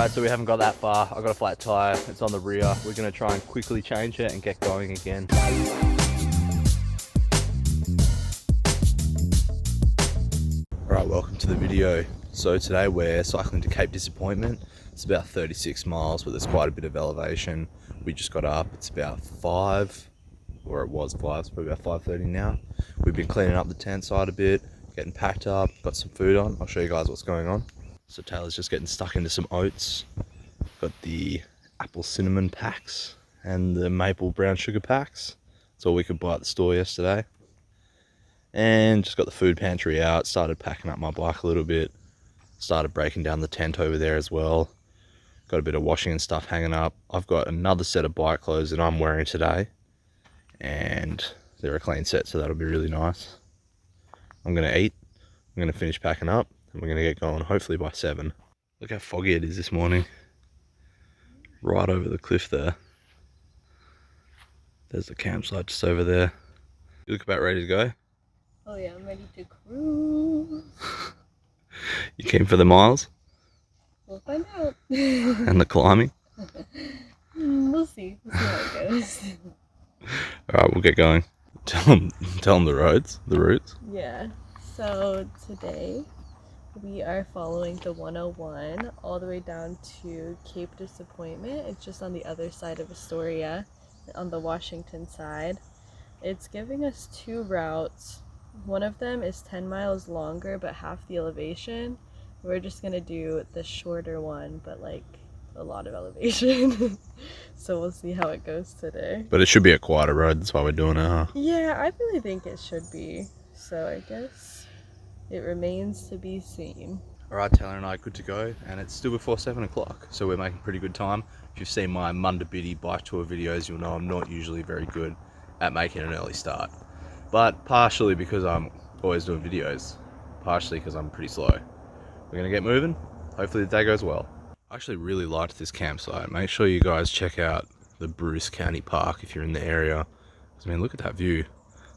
Alright, so we haven't got that far. I got a flat tire, it's on the rear. We're gonna try and quickly change it and get going again. Alright, welcome to the video. So today we're cycling to Cape Disappointment. It's about 36 miles, but there's quite a bit of elevation. We just got up, it's about 5, or it was 5, it's probably about 5:30 now. We've been cleaning up the tent side a bit, getting packed up, got some food on. I'll show you guys what's going on. So Taylor's just getting stuck into some oats. Got the apple cinnamon packs and the maple brown sugar packs. That's all we could buy at the store yesterday. And just got the food pantry out, started packing up my bike a little bit. Started breaking down the tent over there as well. Got a bit of washing and stuff hanging up. I've got another set of bike clothes that I'm wearing today. And they're a clean set, so that'll be really nice. I'm gonna eat, I'm gonna finish packing up, and we're gonna get going hopefully by 7. Look how foggy it is this morning. Right over the cliff there. There's the campsite just over there. You look about ready to go? Oh yeah, I'm ready to cruise. You came for the miles? We'll find out. And the climbing? We'll see. We'll see how it goes. Alright, we'll get going. Tell them the routes. Yeah, so today we are following the 101 all the way down to Cape Disappointment. It's just on the other side of Astoria, on the Washington side. It's giving us 2 routes. One of them is 10 miles longer but half the elevation. We're just gonna do the shorter one but like a lot of elevation. So we'll see how it goes today. But it should be a quieter road, that's why we're doing it, huh? Yeah, I really think it should be. So I guess it remains to be seen. Alright, Taylor and I are good to go, and it's still before 7 o'clock, so we're making pretty good time. If you've seen my Mundabiddy bike tour videos, you'll know I'm not usually very good at making an early start. But partially because I'm always doing videos, partially because I'm pretty slow. We're gonna get moving, hopefully the day goes well. I actually really liked this campsite. Make sure you guys check out the Bruce County Park if you're in the area. I mean, look at that view.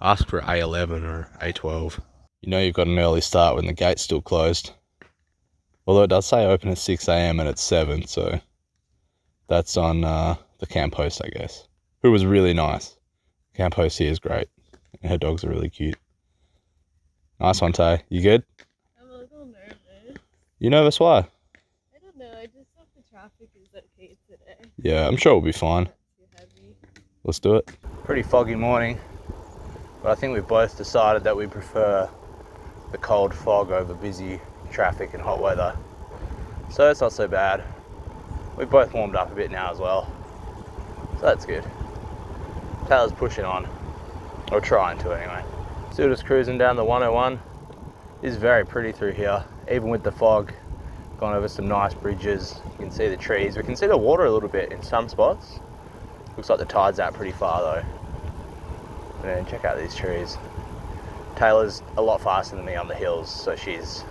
Ask for A11 or A12. You know you've got an early start when the gate's still closed. Although it does say open at 6 AM and it's 7, so that's on the camp host, I guess. Who was really nice. Camp host here is great. And her dogs are really cute. Nice one, Tay. You good? I'm a little nervous. You nervous? Why? I don't know, I just hope the traffic is okay today. Yeah, I'm sure we'll be fine. Too heavy. Let's do it. Pretty foggy morning, but I think we've both decided that we prefer the cold fog over busy traffic and hot weather. So it's not so bad. We've both warmed up a bit now as well. So that's good. Taylor's pushing on, or trying to anyway. Still just cruising down the 101. It is very pretty through here, even with the fog. Gone over some nice bridges. You can see the trees. We can see the water a little bit in some spots. Looks like the tide's out pretty far though. And then check out these trees. Taylor's a lot faster than me on the hills, so she's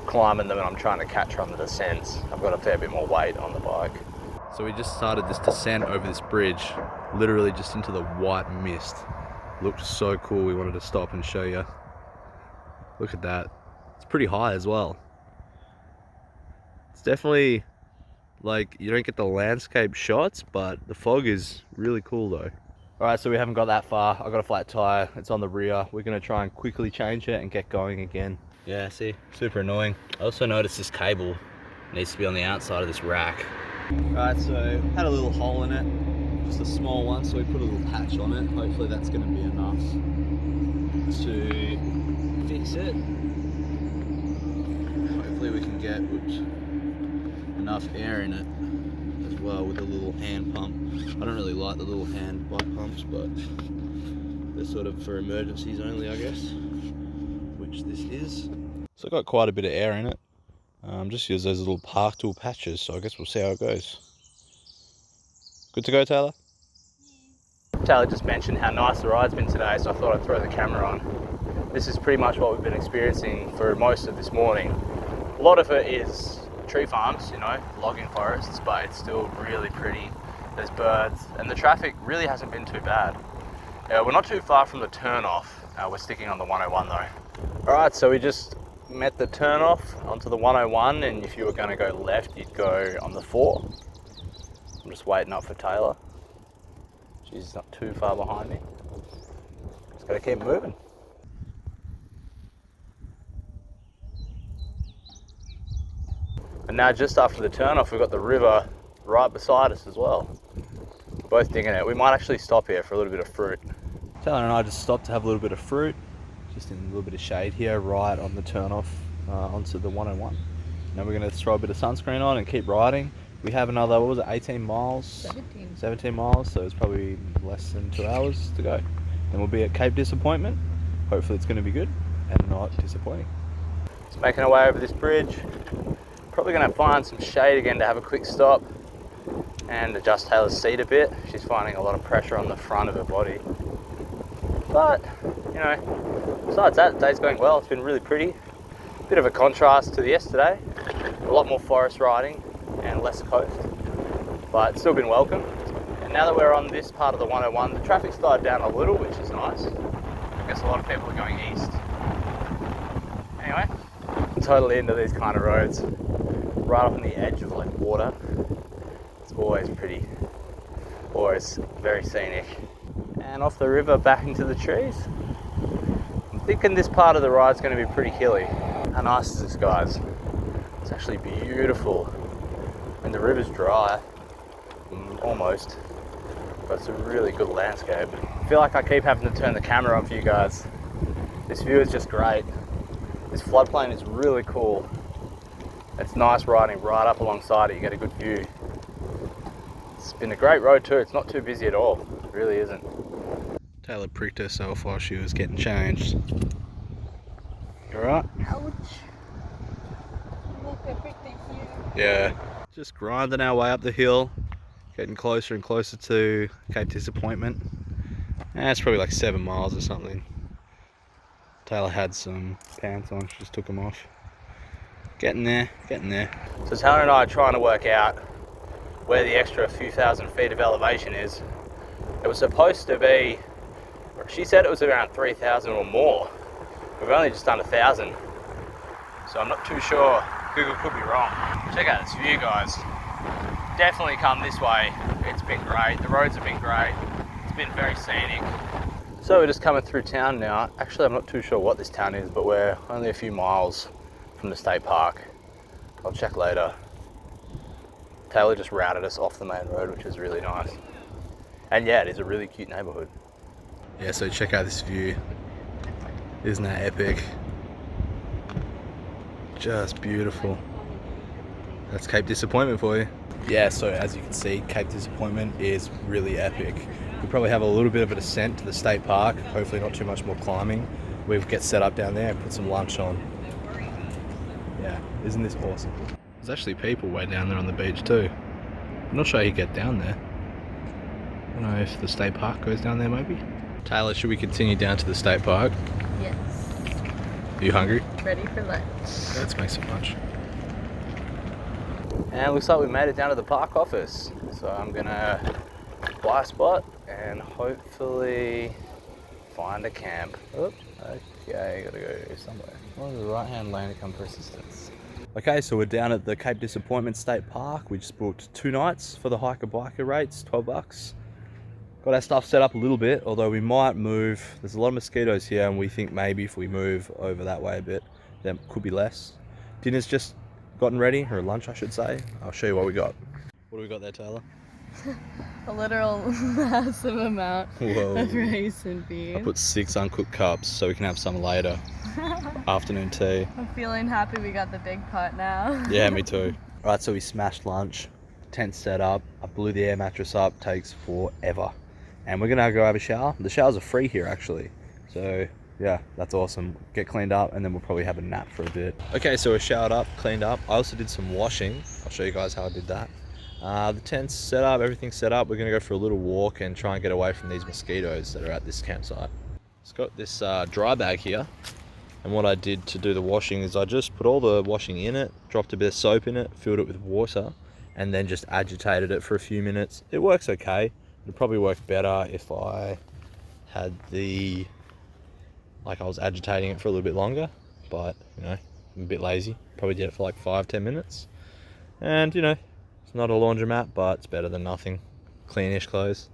climbing them and I'm trying to catch her on the descents. I've got a fair bit more weight on the bike. So we just started this descent over this bridge, literally just into the white mist. Looked so cool, we wanted to stop and show you. Look at that. It's pretty high as well. It's definitely, like, you don't get the landscape shots, but the fog is really cool though. Alright, so we haven't got that far. I got a flat tire, it's on the rear. We're gonna try and quickly change it and get going again. Yeah, see, super annoying. I also noticed this cable needs to be on the outside of this rack. Alright, so had a little hole in it, just a small one, so we put a little patch on it. Hopefully that's gonna be enough to fix it. Hopefully we can get enough air in it as well with a little hand pump. I don't really like the little hand bike pumps, but they're sort of for emergencies only, I guess, which this is. So I got quite a bit of air in it. Just use those little park tool patches, so I guess we'll see how it goes. Good to go, Taylor? Taylor just mentioned how nice the ride's been today, so I thought I'd throw the camera on. This is pretty much what we've been experiencing for most of this morning. A lot of it is tree farms, you know, logging forests, but it's still really pretty. There's birds, and the traffic really hasn't been too bad. We're not too far from the turn off. We're sticking on the 101 though. Alright, so we just met the turnoff onto the 101, and if you were going to go left, you'd go on the 4. I'm just waiting up for Taylor. She's not too far behind me. Just got to keep moving. And now just after the turnoff, we've got the river right beside us as well. Both digging it. We might actually stop here for a little bit of fruit. Taylor and I just stopped to have a little bit of fruit, just in a little bit of shade here, right on the turnoff onto the 101. Now we're going to throw a bit of sunscreen on and keep riding. We have another, what was it, 18 miles? 17 miles, so it's probably less than 2 hours to go. Then we'll be at Cape Disappointment. Hopefully it's going to be good and not disappointing. Just making our way over this bridge. Probably going to find some shade again to have a quick stop and adjust Taylor's seat a bit. She's finding a lot of pressure on the front of her body. But, you know, besides that, the day's going well. It's been really pretty. Bit of a contrast to yesterday. A lot more forest riding and less coast. But it's still been welcome. And now that we're on this part of the 101, the traffic's died down a little, which is nice. I guess a lot of people are going east. Anyway, I'm totally into these kind of roads. Right up on the edge of like water. It's always pretty. Always very scenic. And off the river back into the trees. I'm thinking this part of the ride's going to be pretty hilly. How nice is this, guys? It's actually beautiful. And the river's dry, almost, but it's a really good landscape. I feel like I keep having to turn the camera on for you guys. This view is just great. This floodplain is really cool. It's nice riding right up alongside it, you get a good view. It's been a great road too, it's not too busy at all, it really isn't. Taylor pricked herself while she was getting changed. You alright? Ouch. Look, I pricked it here. Yeah. Just grinding our way up the hill, getting closer and closer to Cape Disappointment. And it's probably like 7 miles or something. Taylor had some pants on, she just took them off. Getting there, getting there. So Taylor and I are trying to work out where the extra few thousand feet of elevation is. It was supposed to be, she said it was around 3,000 or more. We've only just done 1,000. So I'm not too sure. Google could be wrong. Check out this view, guys. Definitely come this way. It's been great. The roads have been great. It's been very scenic. So we're just coming through town now. Actually, I'm not too sure what this town is, but we're only a few miles from the state park. I'll check later. Taylor just routed us off the main road, which is really nice. And yeah, it is a really cute neighborhood. Yeah, so check out this view. Isn't that epic? Just beautiful. That's Cape Disappointment for you. Yeah, so as you can see, Cape Disappointment is really epic. We probably have a little bit of a descent to the state park, hopefully not too much more climbing. We get set up down there and put some lunch on. Yeah, isn't this awesome? There's actually people way down there on the beach too. I'm not sure how you get down there. I don't know if the state park goes down there maybe. Taylor, should we continue down to the state park? Yes. Are you hungry? Ready for lunch. Let's make some lunch. And it looks like we made it down to the park office. So I'm gonna buy a spot and hopefully find a camp. Oops. Okay, gotta go somewhere. Oh, the right hand lane to come for assistance. Okay, so we're down at the Cape Disappointment State Park. We just booked 2 nights for the hiker-biker rates, $12. Got our stuff set up a little bit, although we might move. There's a lot of mosquitoes here, and we think maybe if we move over that way a bit, there could be less. Dinner's just gotten ready, or lunch I should say. I'll show you what we got. What do we got there, Taylor? A literal massive amount Whoa. of rice and beans. I put 6 uncooked cups so we can have some later. Afternoon tea. I'm feeling happy we got the big pot now. Yeah, me too. Alright, so we smashed lunch, tent set up, I blew the air mattress up, takes forever. And we're gonna go have a shower. The showers are free here actually. So yeah, that's awesome. Get cleaned up and then we'll probably have a nap for a bit. Okay, so we're showered up, cleaned up. I also did some washing. I'll show you guys how I did that. The tent's set up, everything's set up. We're gonna go for a little walk and try and get away from these mosquitoes that are at this campsite. It's got this dry bag here. And what I did to do the washing is I just put all the washing in it, dropped a bit of soap in it, filled it with water, and then just agitated it for a few minutes. It works okay. It'd probably work better if I had I was agitating it for a little bit longer, but you know, I'm a bit lazy. Probably did it for like 5-10 minutes. And, you know, it's not a laundromat, but it's better than nothing. Cleanish clothes.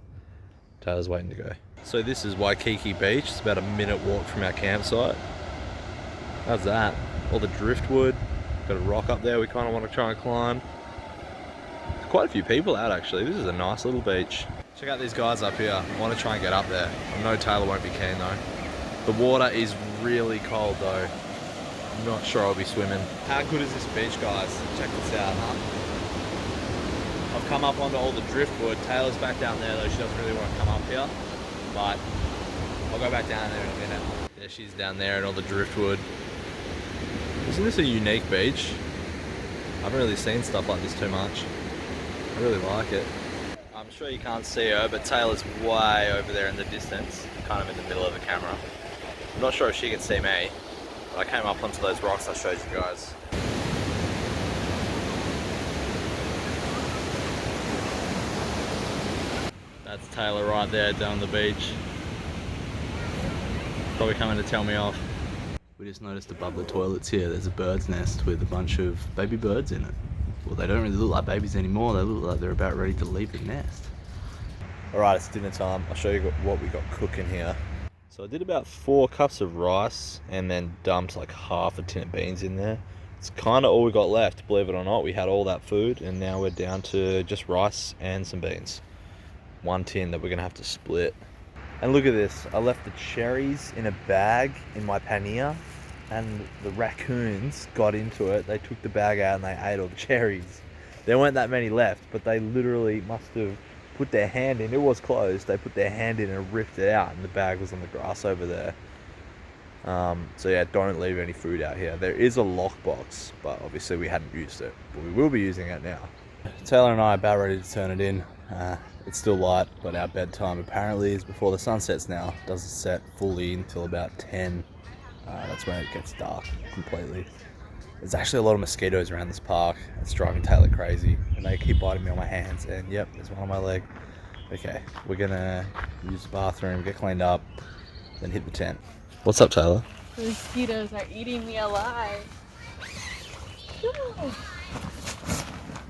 Taylor's waiting to go. So this is Waikiki Beach. It's about a minute walk from our campsite. How's that? All the driftwood. Got a rock up there we kind of want to try and climb. There's quite a few people out actually. This is a nice little beach. Check out these guys up here. I want to try and get up there. I know Taylor won't be keen though. The water is really cold though. I'm not sure I'll be swimming. How good is this beach, guys? Check this out, huh? I've come up onto all the driftwood. Taylor's back down there though. She doesn't really want to come up here. But I'll go back down there in a minute. There she's down there and all the driftwood. Isn't this a unique beach? I haven't really seen stuff like this too much. I really like it. I'm sure you can't see her, but Taylor's way over there in the distance, kind of in the middle of the camera. I'm not sure if she can see me, but I came up onto those rocks I showed you guys. That's Taylor right there down the beach. Probably coming to tell me off. We just noticed above the toilets here, there's a bird's nest with a bunch of baby birds in it. Well, they don't really look like babies anymore. They look like they're about ready to leave the nest. All right, it's dinner time. I'll show you what we got cooking here. So I did about 4 cups of rice and then dumped like half a tin of beans in there. It's kind of all we got left, believe it or not. We had all that food and now we're down to just rice and some beans. 1 tin that we're gonna have to split. And look at this, I left the cherries in a bag in my pannier and the raccoons got into it. They took the bag out and they ate all the cherries. There weren't that many left, but they literally must have put their hand in. It was closed. They put their hand in and ripped it out and the bag was on the grass over there. So yeah, don't leave any food out here. There is a lockbox, but obviously we hadn't used it, but we will be using it now. Taylor and I are about ready to turn it in. It's still light, but our bedtime apparently is before the sun sets now. It doesn't set fully until about 10. That's when it gets dark completely. There's actually a lot of mosquitoes around this park. It's driving Taylor crazy, and they keep biting me on my hands, and yep, there's one on my leg. Okay, we're gonna use the bathroom, get cleaned up, then hit the tent. What's up, Taylor? The mosquitoes are eating me alive. No.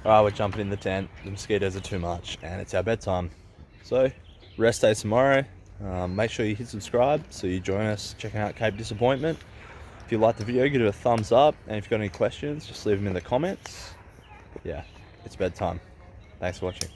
Alright, we're jumping in the tent. The mosquitoes are too much, and it's our bedtime. So, rest day tomorrow. Make sure you hit subscribe so you join us checking out Cape Disappointment. If you liked the video, give it a thumbs up, and if you've got any questions, just leave them in the comments. But yeah, it's bedtime. Thanks for watching.